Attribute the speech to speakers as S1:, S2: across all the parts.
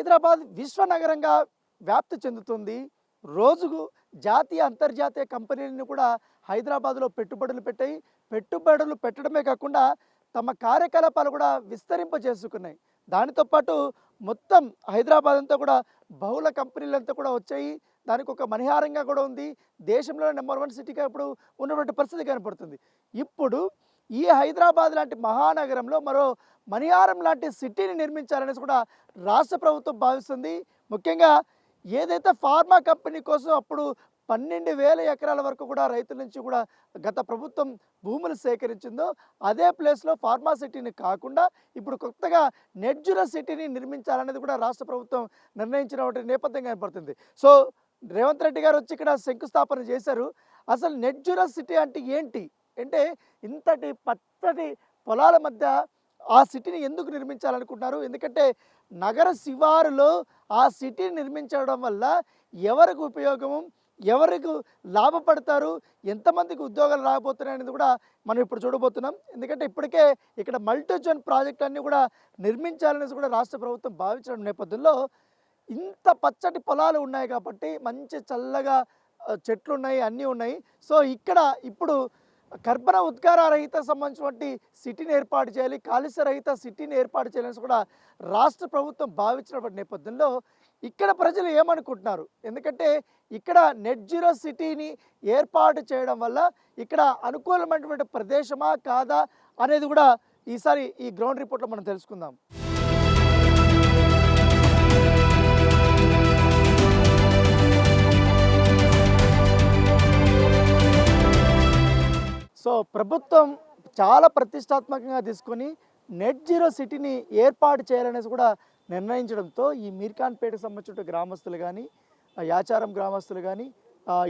S1: హైదరాబాద్ విశ్వనగరంగా వ్యాప్తి చెందుతుంది. రోజుకు జాతీయ, అంతర్జాతీయ కంపెనీలను కూడా హైదరాబాద్‌లో పెట్టుబడులు పెట్టాయి. పెట్టుబడులు పెట్టడమే కాకుండా తమ కార్యకలాపాలు కూడా విస్తరింపజేసుకున్నాయి. దానితో పాటు మొత్తం హైదరాబాద్ అంతా కూడా బహుళ కంపెనీలంతా కూడా వచ్చాయి. దానికొక మణిహారంగా కూడా ఉంది. దేశంలోనే నంబర్ 1 సిటీగా ఇప్పుడు ఉన్నటువంటి పరిస్థితి కనపడుతుంది. ఇప్పుడు ఈ హైదరాబాద్ లాంటి మహానగరంలో మరో మణిహారం లాంటి సిటీని నిర్మించాలనేసి కూడా రాష్ట్ర ప్రభుత్వం భావిస్తుంది. ముఖ్యంగా ఏదైతే ఫార్మా కంపెనీ కోసం అప్పుడు 12,000 ఎకరాల వరకు కూడా రైతుల నుంచి కూడా గత ప్రభుత్వం భూములు సేకరించిందో అదే ప్లేస్‌లో ఫార్మా సిటీని కాకుండా ఇప్పుడు కొత్తగా నెట్ జీరో సిటీని నిర్మించాలనేది కూడా రాష్ట్ర ప్రభుత్వం నిర్ణయించినటువంటి నేపథ్యం కనపడుతుంది. సో రేవంత్ రెడ్డి గారు వచ్చి ఇక్కడ శంకుస్థాపన చేశారు. అసలు నెట్ జీరో సిటీ అంటే ఏంటి? అంటే ఇంతటి పచ్చటి పొలాల మధ్య ఆ సిటీని ఎందుకు నిర్మించాలనుకుంటున్నారు? ఎందుకంటే నగర శివారులో ఆ సిటీని నిర్మించడం వల్ల ఎవరికి ఉపయోగము? ఎవరికి లాభపడతారు? ఎంతమందికి ఉద్యోగాలు రాబోతున్నాయి అనేది కూడా మనం ఇప్పుడు చూడబోతున్నాం. ఎందుకంటే ఇప్పటికే ఇక్కడ మల్టీ జోన్ ప్రాజెక్టులన్నీ కూడా నిర్మించాలనేసి కూడా రాష్ట్ర ప్రభుత్వం భావించిన నేపథ్యంలో ఇంత పచ్చటి పొలాలు ఉన్నాయి కాబట్టి మంచి చల్లగా చెట్లు ఉన్నాయి, అన్నీ ఉన్నాయి. సో ఇక్కడ ఇప్పుడు కర్బన ఉద్గార రహిత సంబంధించినటువంటి సిటీని ఏర్పాటు చేయాలి, కాలుష్య రహిత సిటీని ఏర్పాటు చేయాలని కూడా రాష్ట్ర ప్రభుత్వం భావించినటువంటి నేపథ్యంలో ఇక్కడ ప్రజలు ఏమనుకుంటున్నారు? ఎందుకంటే ఇక్కడ నెట్ జీరో సిటీని ఏర్పాటు చేయడం వల్ల ఇక్కడ అనుకూలమైనటువంటి ప్రదేశమా కాదా అనేది కూడా ఈసారి ఈ గ్రౌండ్ రిపోర్ట్లో మనం తెలుసుకుందాం. సో ప్రభుత్వం చాలా ప్రతిష్టాత్మకంగా తీసుకొని నెట్ జీరో సిటీని ఏర్పాటు చేయాలనేసి కూడా నిర్ణయించడంతో ఈ మీర్ఖాన్పేటకు సంబంధించిన గ్రామస్తులు కానీ, యాచారం గ్రామస్తులు కానీ,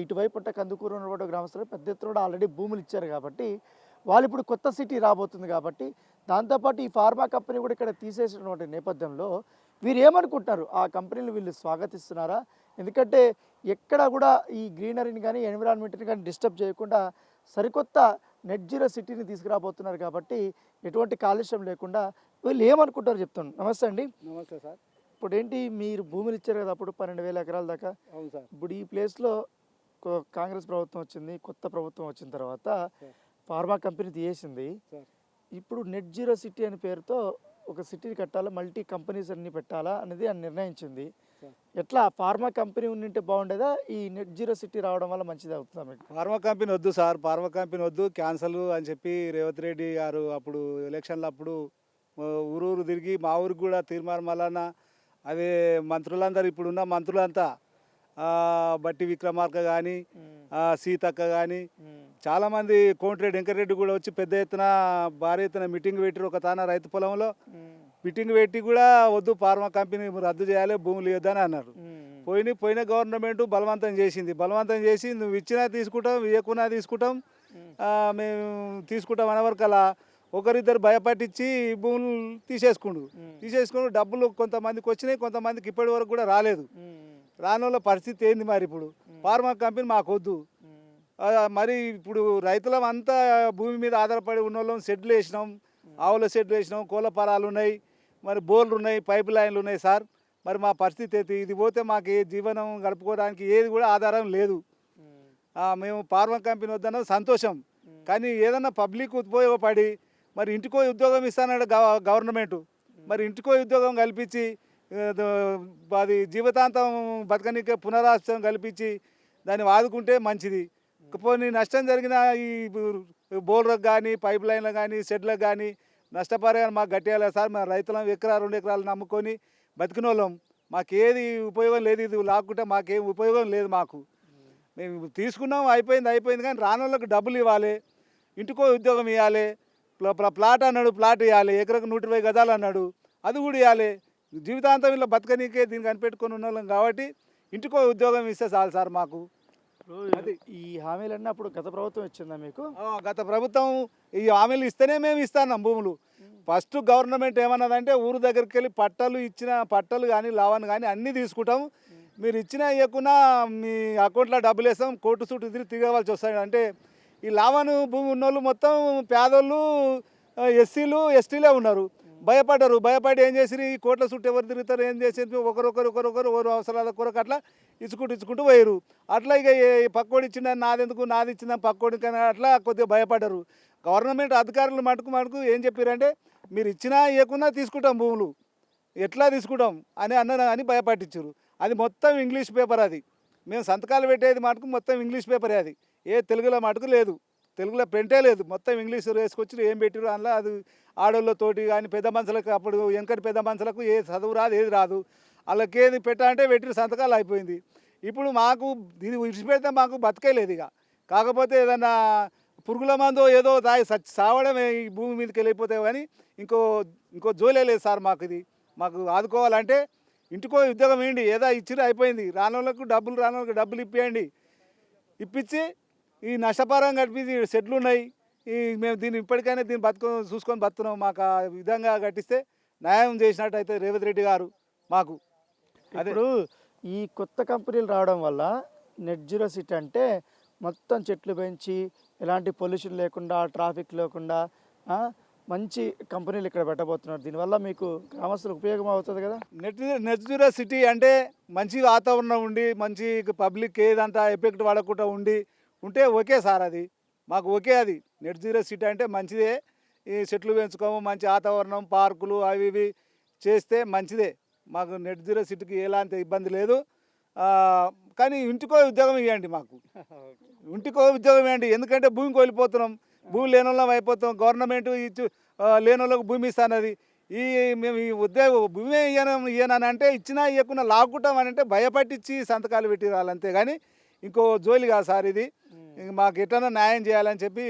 S1: ఇటువైపు పుట్ట కందుకూరు ఉన్నటువంటి గ్రామస్తులు పెద్ద ఎత్తున కూడా ఆల్రెడీ భూములు ఇచ్చారు కాబట్టి వాళ్ళు ఇప్పుడు కొత్త సిటీ రాబోతుంది కాబట్టి దాంతోపాటు ఈ ఫార్మా కంపెనీ కూడా ఇక్కడ తీసేసినటువంటి నేపథ్యంలో వీరు ఏమనుకుంటున్నారు? ఆ కంపెనీలు వీళ్ళు స్వాగతిస్తున్నారా? ఎందుకంటే ఎక్కడ కూడా ఈ గ్రీనరీని కానీ ఎన్విరాన్మెంట్ని కానీ డిస్టర్బ్ చేయకుండా సరికొత్త నెట్ జీరో సిటీని తీసుకురాబోతున్నారు కాబట్టి ఎటువంటి కాలుష్యం లేకుండా వీళ్ళు ఏమనుకుంటారు చెప్తాను. నమస్తే అండి.
S2: నమస్తే సార్.
S1: ఇప్పుడు ఏంటి మీరు భూములు ఇచ్చారు కదా అప్పుడు 12,000 ఎకరాల దాకా?
S2: అవును సార్.
S1: ఇప్పుడు ఈ ప్లేస్లో కాంగ్రెస్ ప్రభుత్వం వచ్చింది, కొత్త ప్రభుత్వం వచ్చిన తర్వాత ఫార్మా కంపెనీ తీసేసింది. ఇప్పుడు నెట్ జీరో సిటీ అనే పేరుతో ఒక సిటీ కట్టాలా, మల్టీ కంపెనీస్ అన్ని పెట్టాలా అనేది అని నిర్ణయించింది. ఎట్లా ఫార్మా కంపెనీ ఉండింటే బాగుండేదా? ఈ నెట్ జీరో సిటీ రావడం వల్ల మంచిది అవుతుందా మీకు?
S2: ఫార్మా కంపెనీ వద్దు సార్, ఫార్మా కంపెనీ వద్దు, క్యాన్సల్ అని చెప్పి రేవంత్ రెడ్డి గారు అప్పుడు ఎలక్షన్లు అప్పుడు ఊరూరు తిరిగి మా ఊరికి కూడా తీర్మానం వలన అదే మంత్రులందరూ ఇప్పుడున్న మంత్రులంతా బట్టి విక్రమార్క కానీ, సీతక్క కానీ చాలామంది కోమటిరెడ్డి వెంకటరెడ్డి కూడా వచ్చి పెద్ద ఎత్తున భారీ ఎత్తున మీటింగ్ పెట్టారు. ఒక తాన రైతు పొలంలో మీటింగ్ పెట్టి కూడా వద్దు ఫార్మా కంపెనీ రద్దు చేయాలి, భూములు ఇవ్వద్దని అన్నారు. పోయిన గవర్నమెంట్ బలవంతం చేసింది. బలవంతం చేసి నువ్వు ఇచ్చినా తీసుకుంటాం, ఇవ్వకున్నా తీసుకుంటాం, మేము తీసుకుంటాం అనే వరకు అలా ఒకరిద్దరు భయపట్టించి భూములు తీసేసుకుండు డబ్బులు కొంతమందికి వచ్చినాయి, కొంతమందికి ఇప్పటి వరకు కూడా రాలేదు. రాని వాళ్ళ పరిస్థితి ఏంది మరి? ఇప్పుడు ఫార్మా కంపెనీ మాకు వద్దు. మరి ఇప్పుడు రైతులం అంతా భూమి మీద ఆధారపడి ఉన్న వాళ్ళం షెడ్లు వేసినాం, ఆవుల షెడ్లు వేసినాం, కోళ్ళ పొలాలు ఉన్నాయి, మరి బోర్లు ఉన్నాయి, పైప్ లైన్లు ఉన్నాయి సార్. మరి మా పరిస్థితి అయితే ఇది పోతే మాకు ఏ జీవనం గడుపుకోవడానికి ఏది కూడా ఆధారం లేదు. మేము ఫార్మా కంపెనీ వద్దన్న సంతోషం, కానీ ఏదన్నా పబ్లిక్ ఉపయోగపడి మరి ఇంటికో ఉద్యోగం ఇస్తానన్నాడు గవర్నమెంట్. మరి ఇంటికో ఉద్యోగం కల్పించి అది జీవితాంతం బతకనికే పునరావాసం కల్పించి దాన్ని వాదుకుంటే మంచిది. పోనీ నష్టం జరిగిన ఈ బోర్లకు కానీ, పైప్ లైన్లకు కానీ, షెడ్లకు కానీ నష్టపరిహారం మాకు గట్టియాలి సార్. మేము రైతులం 1-2 ఎకరాలు నమ్ముకొని బతికిన వాళ్ళం, మాకేది ఉపయోగం లేదు. ఇది లాక్కుంటే మాకేం ఉపయోగం లేదు. మాకు మేము తీసుకున్నాం, అయిపోయింది కానీ రాని వాళ్ళకి డబ్బులు ఇవ్వాలి, ఇంటికో ఉద్యోగం ఇవ్వాలి. ప్లాట్ అన్నాడు, ప్లాట్ ఇవ్వాలి, ఎకరకు 120 గజాలు అన్నాడు, అది కూడా ఇవ్వాలి. జీవితాంతం ఇలా బతకనీకే దీన్ని కనిపెట్టుకొని ఉన్న వాళ్ళం కాబట్టి ఇంటికో ఉద్యోగం ఇస్తే చాలు సార్ మాకు.
S1: అది ఈ హామీలన్నీ అప్పుడు గత ప్రభుత్వం ఇచ్చిందా మీకు?
S2: గత ప్రభుత్వం ఈ హామీలు ఇస్తేనే మేము ఇస్తాం భూములు. ఫస్ట్ గవర్నమెంట్ ఏమన్నదంటే ఊరు దగ్గరికి వెళ్ళి పట్టలు కానీ లావాన్ని కానీ అన్నీ తీసుకుంటాం, మీరు ఇచ్చినా ఇవ్వకున్నా మీ అకౌంట్లో డబ్బులు వేస్తాం, కోర్టు చుట్టూ తిరగవలసి వస్తాయి. అంటే ఈ లావాను భూమి ఉన్నోళ్ళు మొత్తం పేదోళ్ళు, ఎస్సీలు, ఎస్టీలే ఉన్నారు. భయపడ్డారు. భయపడి ఏం చేసిరు, ఈ కోట్ల చుట్టూ ఎవరు తిరుగుతారు, ఏం చేసేది, ఒకరు ఎవరు అవసరాల కొరకు అట్లా ఇచ్చుకుంటూ పోయారు. అట్లా ఇక పక్కోడు ఇచ్చిందని నాదెందుకు, నాది ఇచ్చిందని పక్కోడికి అని అట్లా కొద్దిగా భయపడ్డారు. గవర్నమెంట్ అధికారులు మటుకు ఏం చెప్పారంటే, మీరు ఇచ్చినా ఇవ్వకున్నా తీసుకుంటాం భూములు, ఎట్లా తీసుకుంటాం అని భయపట్టించారు. అది మొత్తం ఇంగ్లీష్ పేపర్. అది మేము సంతకాలు పెట్టేది మటుకు మొత్తం ఇంగ్లీష్ పేపరే. అది తెలుగులో మటుకు లేదు, తెలుగులో ప్రింటే లేదు, మొత్తం ఇంగ్లీష్ వేసుకొచ్చి ఏం పెట్టారు అందులో. అది ఆడోళ్ళతోటి కానీ పెద్ద మనుషులకు, అప్పుడు వెనకటి పెద్ద మనుషులకు ఏ చదువు రాదు, ఏది రాదు, వాళ్ళకి ఏది పెట్టాలంటే పెట్టిన సంతకాలు అయిపోయింది. ఇప్పుడు మాకు ఇది విడిచిపెడితే మాకు బతికేలేదు ఇక. కాకపోతే ఏదన్నా పురుగుల మందో ఏదో తాగి సావడమే ఈ భూమి మీదకి వెళ్ళిపోతే, కానీ ఇంకో జోలే లేదు సార్ మాకు. ఇది మాకు ఆదుకోవాలంటే ఇంటికో ఉద్యోగం వేయండి, ఏదో ఇచ్చిరు అయిపోయింది, రానోళ్ళకు డబ్బులు ఇప్పియండి, ఇప్పించి ఈ నష్టపరం కట్టించి సెట్లు ఉన్నాయి, మేము దీన్ని ఇప్పటికైనా చూసుకొని బతున్నాం. మాకు ఆ విధంగా కట్టిస్తే న్యాయం చేసినట్టు అయితే రేవంత్ రెడ్డి గారు మాకు.
S1: ఇప్పుడు ఈ కొత్త కంపెనీలు రావడం వల్ల నెట్ జీరో సిటీ అంటే మొత్తం చెట్లు పెంచి ఎలాంటి పొల్యూషన్ లేకుండా, ట్రాఫిక్ లేకుండా మంచి కంపెనీలు ఇక్కడ పెట్టబోతున్నారు. దీనివల్ల మీకు గ్రామస్తులకు ఉపయోగం అవుతుంది కదా.
S2: నెట్ జీరో సిటీ అంటే మంచి వాతావరణం ఉండి, మంచి పబ్లిక్ ఏదంతా ఎఫెక్ట్ పడకుండా ఉంటే ఓకే సార్. అది మాకు ఓకే. అది నెట్ జీరో సిటీ అంటే మంచిదే. ఈ చెట్లు పెంచుకోము, మంచి వాతావరణం, పార్కులు అవి ఇవి చేస్తే మంచిదే. మాకు నెట్ జీరో సిటీకి ఎలాంటి ఇబ్బంది లేదు. కానీ ఇంటికో ఉద్యోగం ఇవ్వండి మాకు, ఇంటికో ఉద్యోగం ఇవ్వండి. ఎందుకంటే భూమికి వెళ్ళిపోతున్నాం, భూమి లేని వాళ్ళం అయిపోతాం. గవర్నమెంట్ లేని వాళ్ళకు భూమి ఇస్తానది. మేము ఈ భూమి ఇయ్యనంటే ఇచ్చినా ఇవ్వకుండా లాక్కుంటామని అంటే భయపట్టించి సంతకాలు పెట్టి రాలంతే, కానీ ఇంకో జోలి కాదు సార్ ఇది. మాకు ఎట్లన్నా న్యాయం చేయాలని చెప్పి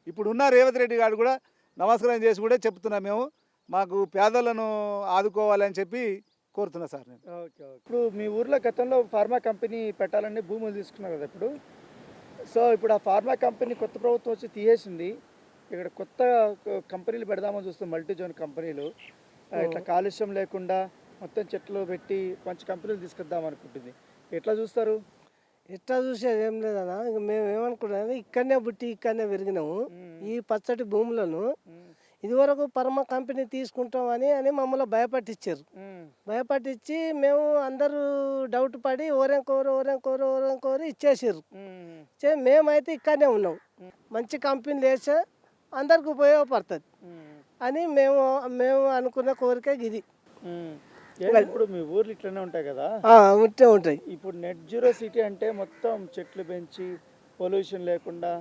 S2: ఇప్పుడున్న రేవంత్ రెడ్డి గారు కూడా నమస్కారం చేసి కూడా చెప్తున్నాం. మేము మాకు పేదలను ఆదుకోవాలని చెప్పి కోరుతున్నా సార్ నేను.
S1: ఓకే. ఇప్పుడు మీ ఊర్లో గతంలో ఫార్మా కంపెనీ పెట్టాలని భూములు తీసుకున్నారు కదా ఇప్పుడు. సో ఇప్పుడు ఆ ఫార్మా కంపెనీ కొత్త ప్రభుత్వం వచ్చి తీసేసింది. ఇక్కడ కొత్త కంపెనీలు పెడదామని చూస్తాం, మల్టీ జోన్ కంపెనీలు. ఇట్లా కాలుష్యం లేకుండా మొత్తం చెట్లు పెట్టి మంచి కంపెనీలు తీసుకొద్దాం అనుకుంటుంది. ఎట్లా చూస్తారు?
S3: ఎట్లా చూసేది ఏం లేదన్నా, ఇక మేము ఏమనుకుంటాం, ఇక్కడనే పుట్టి ఇక్కడనే పెరిగినాము. ఈ పచ్చటి భూములను ఇదివరకు పరమ కంపెనీ తీసుకుంటామని మమ్మల్ని భయపట్టించి మేము అందరూ డౌట్ పడి ఓరెంకోరు ఇచ్చేసారు. మేమైతే ఇక్కడనే ఉన్నాం, మంచి కంపెనీలు వేస్తే అందరికి ఉపయోగపడుతుంది అని మేము అనుకున్న కోరిక ఇది.
S1: ఇప్పుడు మీ ఊర్లు ఇట్లనే ఉంటాయి కదా,
S3: ఉంటాయి.
S1: ఇప్పుడు నెట్ జీరో సిటీ అంటే మొత్తం చెట్లు పెంచి పొల్యూషన్ లేకుండా,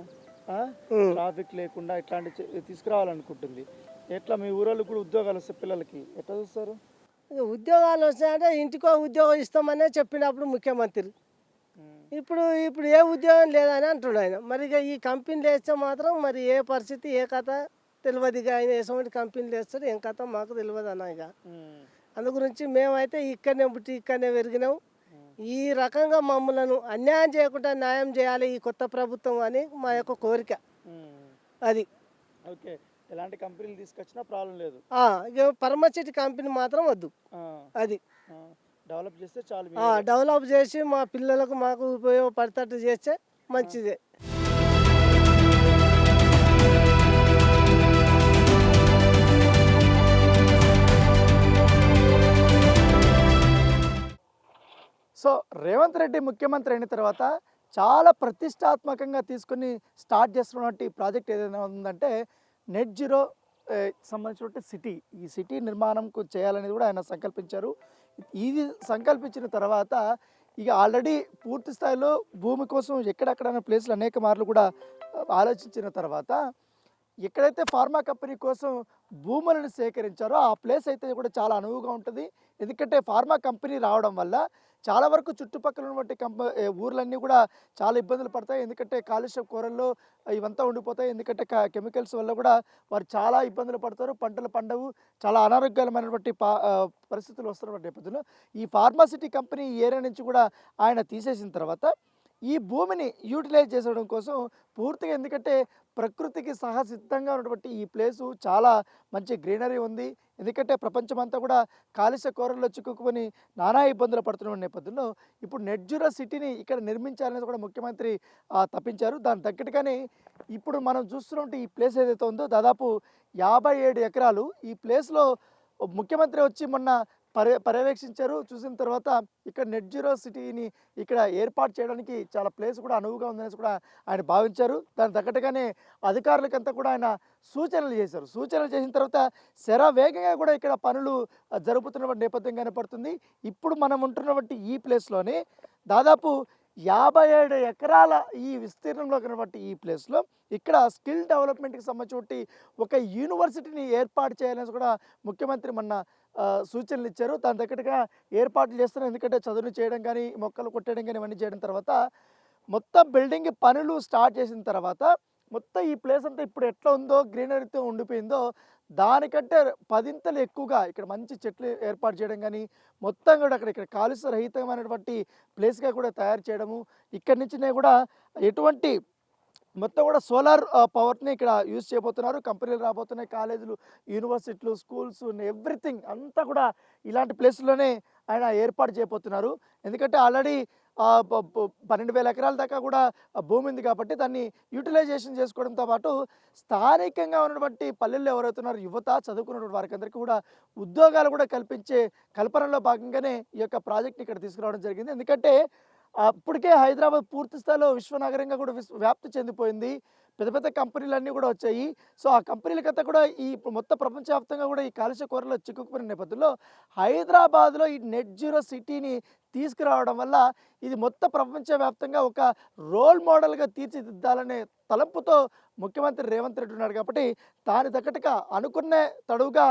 S1: ట్రాఫిక్ లేకుండా ఇట్లాంటి తీసుకురావాలనుకుంటుంది. ఎట్లా మీ ఊరోళ్ళు కూడా ఉద్యోగాలు వస్తాయి పిల్లలకి, ఎట్లా చూస్తారు?
S3: ఉద్యోగాలు వస్తాయంటే ఇంటికో ఉద్యోగం ఇస్తామనే చెప్పినప్పుడు ముఖ్యమంత్రి. ఇప్పుడు ఏ ఉద్యోగం లేదని అంటున్నాడు ఆయన. మరి ఇక ఈ కంపెనీలు వేస్తే మాత్రం మరి ఏ పరిస్థితి ఏ కథ తెలియదు. ఇక ఆయన ఎటువంటి కంపెనీలు వేస్తాడు ఏం కథ మాకు తెలియదు అన్న. ఇక అందు గురించి మేమైతే ఇక్కడనే పుట్టి ఇక్కడనే పెరిగినాం. ఈ రకంగా మమ్మలను అన్యాయం చేయకుండా న్యాయం చేయాలి ఈ కొత్త ప్రభుత్వం అని మా యొక్క కోరిక. అది
S1: ఓకే. ఎలాంటి కంపెనీలు తీసుకొచ్చినా ప్రాబ్లం లేదు.
S3: ఇక పరమచిటి కంపెనీ మాత్రం వద్దు. అది
S1: డెవలప్ చేస్తే చాలు.
S3: డెవలప్ చేసి మా పిల్లలకు మాకు ఉపయోగపడేటట్టు చేస్తే మంచిదే. సో రేవంత్ రెడ్డి ముఖ్యమంత్రి అయిన తర్వాత చాలా ప్రతిష్టాత్మకంగా తీసుకుని స్టార్ట్ చేస్తున్నటువంటి ప్రాజెక్ట్ ఏదైనా ఉందంటే నెట్ జీరో సంబంధించినటువంటి సిటీ. ఈ సిటీ నిర్మాణం చేయాలనేది కూడా ఆయన సంకల్పించారు. ఇది సంకల్పించిన తర్వాత ఇక ఆల్రెడీ పూర్తి స్థాయిలో భూమి కోసం ఎక్కడెక్కడైనా ప్లేస్లు అనేక మార్లు కూడా ఆలోచించిన తర్వాత ఎక్కడైతే ఫార్మా కంపెనీ కోసం భూములను సేకరించారో ఆ ప్లేస్ అయితే కూడా చాలా అనువుగా ఉంటుంది. ఎందుకంటే ఫార్మా కంపెనీ రావడం వల్ల చాలా వరకు చుట్టుపక్కల ఉన్నటువంటి ఊర్లన్నీ కూడా చాలా ఇబ్బందులు పడతాయి. ఎందుకంటే కాలుష్య కూరల్లో ఇవంతా ఉండిపోతాయి. ఎందుకంటే కెమికల్స్ వల్ల కూడా వారు చాలా ఇబ్బందులు పడతారు, పంటలు పండవు, చాలా అనారోగ్యకరమైనటువంటి పరిస్థితులు వస్తున్న నేపథ్యంలో ఈ ఫార్మాసిటీ కంపెనీ ఏరియా నుంచి కూడా ఆయన తీసేసిన తర్వాత ఈ భూమిని యూటిలైజ్ చేసుకోవడం కోసం పూర్తిగా, ఎందుకంటే ప్రకృతికి సహసిద్ధంగా ఉన్నటువంటి ఈ ప్లేసు చాలా మంచి గ్రీనరీ ఉంది. ఎందుకంటే ప్రపంచమంతా కూడా కాలుష్య కూరల్లో చిక్కుకొని నానా ఇబ్బందులు పడుతున్న నేపథ్యంలో ఇప్పుడు నెట్ జీరో సిటీని ఇక్కడ నిర్మించాలనేది కూడా ముఖ్యమంత్రి తప్పించారు. దాని తగ్గట్టుగానే ఇప్పుడు మనం చూస్తున్నట్టు ఈ ప్లేస్ ఏదైతే ఉందో దాదాపు 57 ఎకరాలు. ఈ ప్లేస్లో ముఖ్యమంత్రి వచ్చి మొన్న పర్యవేక్షించారు. చూసిన తర్వాత ఇక్కడ నెట్ జీరో సిటీని ఇక్కడ ఏర్పాటు చేయడానికి చాలా ప్లేస్ కూడా అనువుగా ఉందనేసి కూడా ఆయన భావించారు. దానికి తగ్గట్టుగానే అధికారులకంతా కూడా ఆయన సూచనలు చేశారు. సూచనలు చేసిన తర్వాత శరవేగంగా కూడా ఇక్కడ పనులు జరుగుతున్నటువంటి నేపథ్యం కనపడుతుంది. ఇప్పుడు మనం ఉంటున్నటువంటి ఈ ప్లేస్‌లోనే దాదాపు 57 ఎకరాల ఈ విస్తీర్ణంలో ఉన్నటువంటి ఈ ప్లేస్‌లో ఇక్కడ స్కిల్ డెవలప్‌మెంట్‌కి సంబంధించినటువంటి ఒక యూనివర్సిటీని ఏర్పాటు చేయాలనేసి కూడా ముఖ్యమంత్రి మొన్న సూచనలు ఇచ్చారు. దానికి తగ్గట్టుగా ఏర్పాట్లు చేస్తున్నారు. ఎందుకంటే చదువులు చేయడం కానీ, మొక్కలు కొట్టడం కానీ ఇవన్నీ చేయడం తర్వాత మొత్తం బిల్డింగ్ పనులు స్టార్ట్ చేసిన తర్వాత మొత్తం ఈ ప్లేస్ అంతా ఇప్పుడు ఎట్లా ఉందో గ్రీనరీతో ఉండిపోయిందో దానికంటే 10 ఎక్కువగా ఇక్కడ మంచి చెట్లు ఏర్పాటు చేయడం కానీ మొత్తం కూడా ఇక్కడ కాలుష్య రహితమైనటువంటి ప్లేస్గా కూడా తయారు చేయడము, ఇక్కడి నుంచినే కూడా ఎటువంటి మొత్తం కూడా సోలార్ పవర్ని ఇక్కడ యూజ్ చేయబోతున్నారు. కంపెనీలు రాబోతున్నాయి, కాలేజీలు, యూనివర్సిటీలు, స్కూల్స్, ఎవ్రీథింగ్ అంతా కూడా ఇలాంటి ప్లేస్లోనే ఆయన ఏర్పాటు చేయబోతున్నారు. ఎందుకంటే ఆల్రెడీ 12,000 ఎకరాల దాకా కూడా భూమి ఉంది కాబట్టి దాన్ని యూటిలైజేషన్ చేసుకోవడంతో పాటు స్థానికంగా ఉన్నటువంటి పల్లెల్లో ఎవరైతున్నారో యువత చదువుకున్నటువంటి వారికి అందరికీ కూడా ఉద్యోగాలు కూడా కల్పించే కల్పనలో భాగంగానే ఈ యొక్క ప్రాజెక్ట్ని ఇక్కడ తీసుకురావడం జరిగింది. ఎందుకంటే అప్పటికే హైదరాబాద్ పూర్తి స్థాయిలో విశ్వనగరంగా కూడా వ్యాప్తి చెందిపోయింది. పెద్ద పెద్ద కంపెనీలన్నీ కూడా వచ్చాయి. సో ఆ కంపెనీలకంతా కూడా ఈ మొత్తం ప్రపంచవ్యాప్తంగా కూడా ఈ కాలుష్య కోరలో చిక్కుకుపోయిన నేపథ్యంలో హైదరాబాద్లో ఈ నెట్ జీరో సిటీని తీసుకురావడం వల్ల ఇది మొత్తం ప్రపంచవ్యాప్తంగా ఒక రోల్ మోడల్గా తీర్చిదిద్దాలనే తలంపుతో ముఖ్యమంత్రి రేవంత్ రెడ్డి ఉన్నాడు. కాబట్టి దాని తగ్గట్టుగా అనుకునే తడువుగా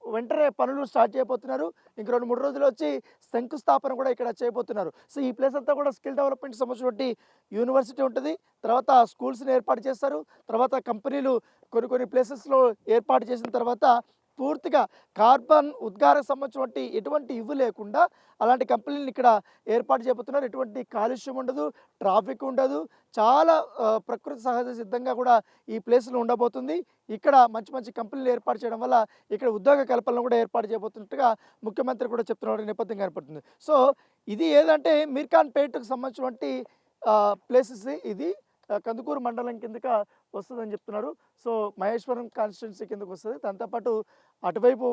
S3: వెంటనే పనులు స్టార్ట్ చేయబోతున్నారు. ఇంక 2-3 రోజులు వచ్చి శంకుస్థాపన కూడా ఇక్కడ చేయబోతున్నారు. సో ఈ ప్లేస్ అంతా కూడా స్కిల్ డెవలప్మెంట్ సంబంధించినటువంటి యూనివర్సిటీ ఉంటుంది. తర్వాత స్కూల్స్ని ఏర్పాటు చేస్తారు. తర్వాత కంపెనీలు కొన్ని ప్లేసెస్లో ఏర్పాటు చేసిన తర్వాత పూర్తిగా కార్బన్ ఉద్గారకు సంబంధించినటువంటి ఎటువంటి ఇవ్వు లేకుండా అలాంటి కంపెనీలను ఇక్కడ ఏర్పాటు చేయబోతున్నారు. ఎటువంటి కాలుష్యం ఉండదు, ట్రాఫిక్ ఉండదు, చాలా ప్రకృతి సహజ సిద్ధంగా కూడా ఈ ప్లేస్లో ఉండబోతుంది. ఇక్కడ మంచి కంపెనీలు ఏర్పాటు చేయడం వల్ల ఇక్కడ ఉద్యోగ కల్పనలు కూడా ఏర్పాటు చేయబోతున్నట్టుగా ముఖ్యమంత్రి కూడా చెప్తున్న నేపథ్యం కనపడుతుంది. సో ఇది ఏదంటే మీర్ఖాన్పేటకు సంబంధించినటువంటి ప్లేసెస్ ఇది కందుకూరు మండలం కిందక వస్తుందని చెప్తున్నారు. సో మహేశ్వరం కాన్స్టిట్యున్సీ కిందకు వస్తుంది. దాంతోపాటు అటువైపు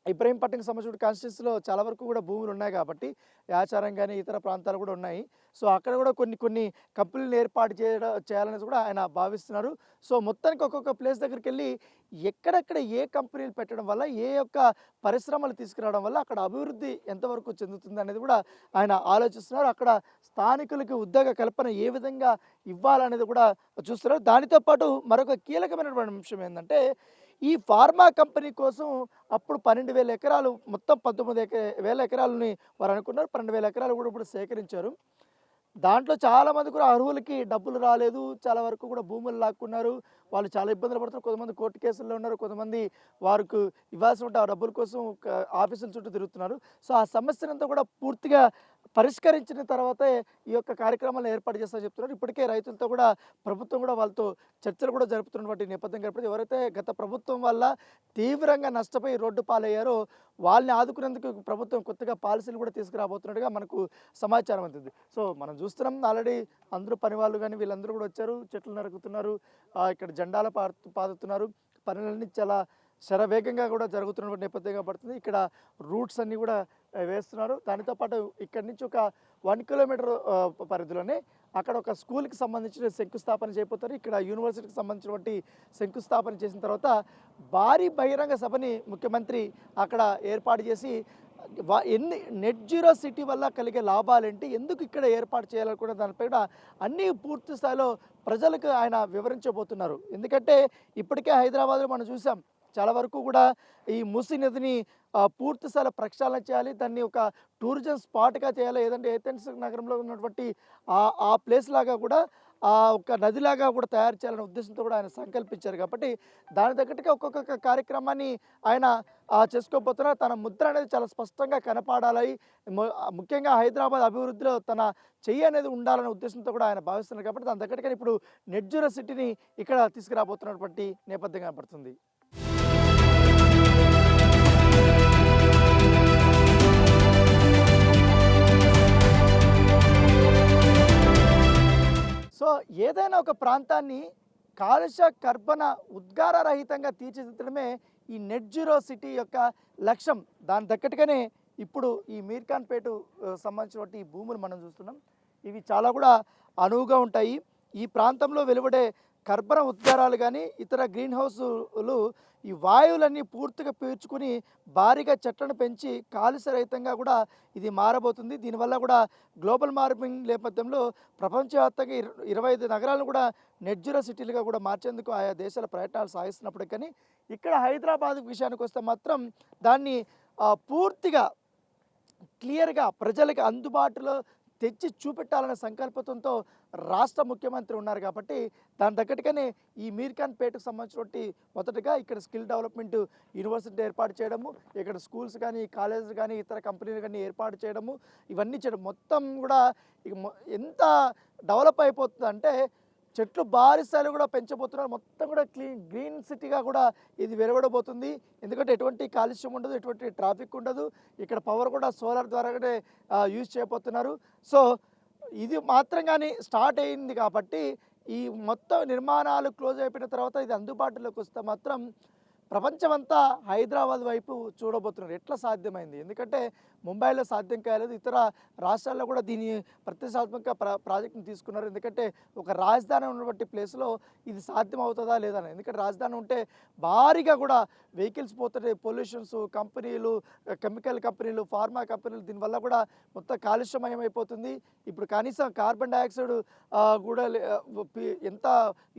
S3: ఇబ్రహీంపట్నంకి సంబంధించిన కాన్స్టిట్యున్సీలో చాలా వరకు కూడా భూములు ఉన్నాయి కాబట్టి యాచారం కానీ ఇతర ప్రాంతాలు కూడా ఉన్నాయి. సో అక్కడ కూడా కొన్ని కంపెనీలు ఏర్పాటు చేయాలనేది కూడా ఆయన భావిస్తున్నారు. సో మొత్తానికి ఒక్కొక్క ప్లేస్ దగ్గరికి వెళ్ళి ఎక్కడెక్కడ ఏ కంపెనీలు పెట్టడం వల్ల ఏ యొక్క పరిశ్రమలు తీసుకురావడం వల్ల అక్కడ అభివృద్ధి ఎంతవరకు చెందుతుంది అనేది కూడా ఆయన ఆలోచిస్తున్నారు. అక్కడ స్థానికులకి ఉద్యోగ కల్పన ఏ విధంగా ఇవ్వాలనేది కూడా చూస్తున్నారు. దానితో పాటు మరొక కీలకమైనటువంటి అంశం ఏంటంటే ఈ ఫార్మా కంపెనీ కోసం అప్పుడు 12,000 ఎకరాలు మొత్తం 19,000 ఎకరాలని వారు అనుకున్నారు. 12,000 ఎకరాలు కూడా ఇప్పుడు సేకరించారు. దాంట్లో చాలామంది కూడా అర్హులకి డబ్బులు రాలేదు. చాలా వరకు కూడా భూములు లాక్కున్నారు. వాళ్ళు చాలా ఇబ్బందులు పడుతున్నారు. కొంతమంది కోర్టు కేసుల్లో ఉన్నారు. కొంతమంది వారికి ఇవ్వాల్సిన ఆ డబ్బుల కోసం ఆఫీసుల చుట్టూ తిరుగుతున్నారు. సో ఆ సమస్యనంతా కూడా పూర్తిగా పరిష్కరించిన తర్వాతే ఈ యొక్క కార్యక్రమాలను ఏర్పాటు చేస్తామని చెప్తున్నారు. ఇప్పటికే రైతులతో కూడా ప్రభుత్వం కూడా వాళ్ళతో చర్చలు కూడా జరుపుతున్నటువంటి నేపథ్యం కనపడుతుంది. ఎవరైతే గత ప్రభుత్వం వల్ల తీవ్రంగా నష్టపోయి రోడ్డు పాలయ్యారో వాళ్ళని ఆదుకునేందుకు ప్రభుత్వం కొత్తగా పాలసీలు కూడా తీసుకురాబోతున్నట్టుగా మనకు సమాచారం అందుతుంది. సో మనం చూస్తున్నాం ఆల్రెడీ అందరూ పని వాళ్ళు కానీ వీళ్ళందరూ కూడా వచ్చారు, చెట్లు నరుకుతున్నారు, ఇక్కడ జెండాలు పాదుతున్నారు. పనులన్నీ చాలా శరవేగంగా కూడా జరుగుతున్నటువంటి నేపథ్యంగా పడుతుంది. ఇక్కడ రూట్స్ అన్నీ కూడా వేస్తున్నారు. దానితో పాటు ఇక్కడి నుంచి ఒక 1 కిలోమీటర్ పరిధిలోనే అక్కడ ఒక స్కూల్కి సంబంధించిన శంకుస్థాపన చేయబోతారు. ఇక్కడ యూనివర్సిటీకి సంబంధించినటువంటి శంకుస్థాపన చేసిన తర్వాత భారీ బహిరంగ సభని ముఖ్యమంత్రి అక్కడ ఏర్పాటు చేసి నెట్ జీరో సిటీ వల్ల కలిగే లాభాలేంటి, ఎందుకు ఇక్కడ ఏర్పాటు చేయాలనుకున్న దానిపై కూడా అన్నీ పూర్తి స్థాయిలో ప్రజలకు ఆయన వివరించబోతున్నారు. ఎందుకంటే ఇప్పటికే హైదరాబాద్లో మనం చూసాం చాలా వరకు కూడా ఈ మూసీ నదిని పూర్తి స్థాయిలో ప్రక్షాళన చేయాలి, దాన్ని ఒక టూరిజం స్పాట్గా చేయాలి, ఏదంటే ఏథెన్స్ నగరంలో ఉన్నటువంటి ఆ ప్లేస్ లాగా కూడా ఒక నదిలాగా కూడా తయారు చేయాలనే ఉద్దేశంతో కూడా ఆయన సంకల్పించారు. కాబట్టి దాని తగ్గట్టుగా ఒక్కొక్క కార్యక్రమాన్ని ఆయన చేసుకోబోతున్నారు. తన ముద్ర అనేది చాలా స్పష్టంగా కనపడాలి, ముఖ్యంగా హైదరాబాద్ అభివృద్ధిలో తన చెయ్యి అనేది ఉండాలనే ఉద్దేశంతో కూడా ఆయన భావిస్తున్నారు. కాబట్టి దాని తగ్గట్టుగా ఇప్పుడు నెట్ జీరో సిటీని ఇక్కడ తీసుకురాబోతున్నటువంటి నేపథ్యం కనపడుతుంది. సో ఏదైనా ఒక ప్రాంతాన్ని కాలుష్య కర్బన ఉద్గార రహితంగా తీర్చిదిద్దడమే
S1: ఈ నెట్ జీరో సిటీ యొక్క లక్ష్యం దాని తగ్గట్టుగానే ఇప్పుడు ఈ మీర్ఖాన్పేట సంబంధించినటువంటి ఈ భూములు మనం చూస్తున్నాం. ఇవి చాలా కూడా అనువుగా ఉంటాయి. ఈ ప్రాంతంలో వెలువడే కర్బన ఉద్గారాలు కానీ ఇతర గ్రీన్ హౌస్లు ఈ వాయువులన్నీ పూర్తిగా పీల్చుకుని భారీగా చెట్లను పెంచి కాలుష్య రహితంగా కూడా ఇది మారబోతుంది. దీనివల్ల కూడా గ్లోబల్ వార్మింగ్ నేపథ్యంలో ప్రపంచవ్యాప్తంగా 25 నగరాలను కూడా నెట్ జీరో సిటీలుగా కూడా మార్చేందుకు ఆయా దేశాల ప్రయత్నాలు సాగిస్తున్నప్పటికీ కానీ ఇక్కడ హైదరాబాద్ విషయానికి వస్తే మాత్రం దాన్ని పూర్తిగా క్లియర్గా ప్రజలకు అందుబాటులో తెచ్చి చూపెట్టాలనే సంకల్పంతో రాష్ట్ర ముఖ్యమంత్రి ఉన్నారు కాబట్టి దాని తగ్గట్టుగానే ఈ మీర్ఖాన్పేటకు సంబంధించినటువంటి మొదటగా ఇక్కడ స్కిల్ డెవలప్మెంట్ యూనివర్సిటీ ఏర్పాటు చేయడము, ఇక్కడ స్కూల్స్ కానీ కాలేజెస్ కానీ ఇతర కంపెనీలు కానీ ఏర్పాటు చేయడము, ఇవన్నీ చేయడం మొత్తం కూడా ఇక ఎంత డెవలప్ అయిపోతుంది అంటే చెట్లు భారీ స్థాయిలో కూడా పెంచబోతున్నారు. మొత్తం కూడా గ్రీన్ సిటీగా కూడా ఇది వెలువడబోతుంది. ఎందుకంటే ఎటువంటి కాలుష్యం ఉండదు, ఎటువంటి ట్రాఫిక్ ఉండదు. ఇక్కడ పవర్ కూడా సోలార్ ద్వారానే యూజ్ చేయబోతున్నారు. సో ఇది మాత్రం కానీ స్టార్ట్ అయింది కాబట్టి ఈ మొత్తం నిర్మాణాలు క్లోజ్ అయిపోయిన తర్వాత ఇది అందుబాటులోకి వస్తే మాత్రం ప్రపంచమంతా హైదరాబాద్ వైపు చూడబోతున్నారు. ఎట్లా సాధ్యమైంది? ఎందుకంటే ముంబైలో సాధ్యం కాలేదు, ఇతర రాష్ట్రాల్లో కూడా దీని ప్రతిష్టాత్మక ప్రాజెక్ట్ని తీసుకున్నారు. ఎందుకంటే ఒక రాజధాని ఉన్నటువంటి ప్లేస్లో ఇది సాధ్యం అవుతుందా లేదా అని. ఎందుకంటే రాజధాని ఉంటే భారీగా కూడా వెహికల్స్ పోతుంటాయి, పొల్యూషన్స్, కంపెనీలు, కెమికల్ కంపెనీలు, ఫార్మా కంపెనీలు, దీనివల్ల కూడా మొత్తం కాలుష్యమయం అయిపోతుంది. ఇప్పుడు కనీసం కార్బన్ డైఆక్సైడ్ కూడా ఎంత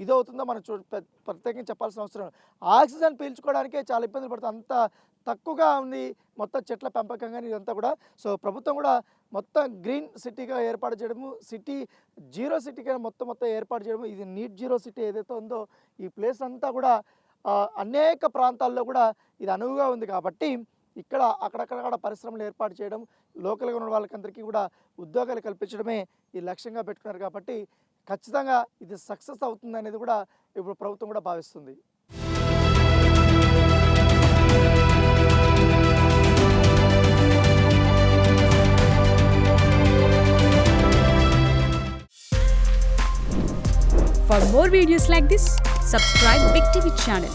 S1: ఇదవుతుందో మనం ప్రత్యేకంగా చెప్పాల్సిన అవసరం. ఆక్సిజన్ పీల్చుకోవడానికే చాలా ఇబ్బందులు పడుతుంది, అంత తక్కువగా ఉంది మొత్తం చెట్ల పెంపకం కానీ ఇదంతా కూడా. సో ప్రభుత్వం కూడా మొత్తం గ్రీన్ సిటీగా ఏర్పాటు చేయడము, సిటీ జీరో సిటీగా మొత్తం ఏర్పాటు చేయడము, ఇది నీట్ జీరో సిటీ ఏదైతే ఉందో ఈ ప్లేస్ అంతా కూడా అనేక ప్రాంతాల్లో కూడా ఇది అనువుగా ఉంది కాబట్టి ఇక్కడ అక్కడక్కడ పరిశ్రమలు ఏర్పాటు చేయడం, లోకల్గా ఉన్న వాళ్ళకందరికీ కూడా ఉద్యోగాలు కల్పించడమే ఈ లక్ష్యంగా పెట్టుకున్నారు కాబట్టి ఖచ్చితంగా ఇది సక్సెస్ అవుతుంది అనేది కూడా ఇప్పుడు ప్రభుత్వం కూడా భావిస్తుంది.
S4: For more videos like this, subscribe Big TV channel.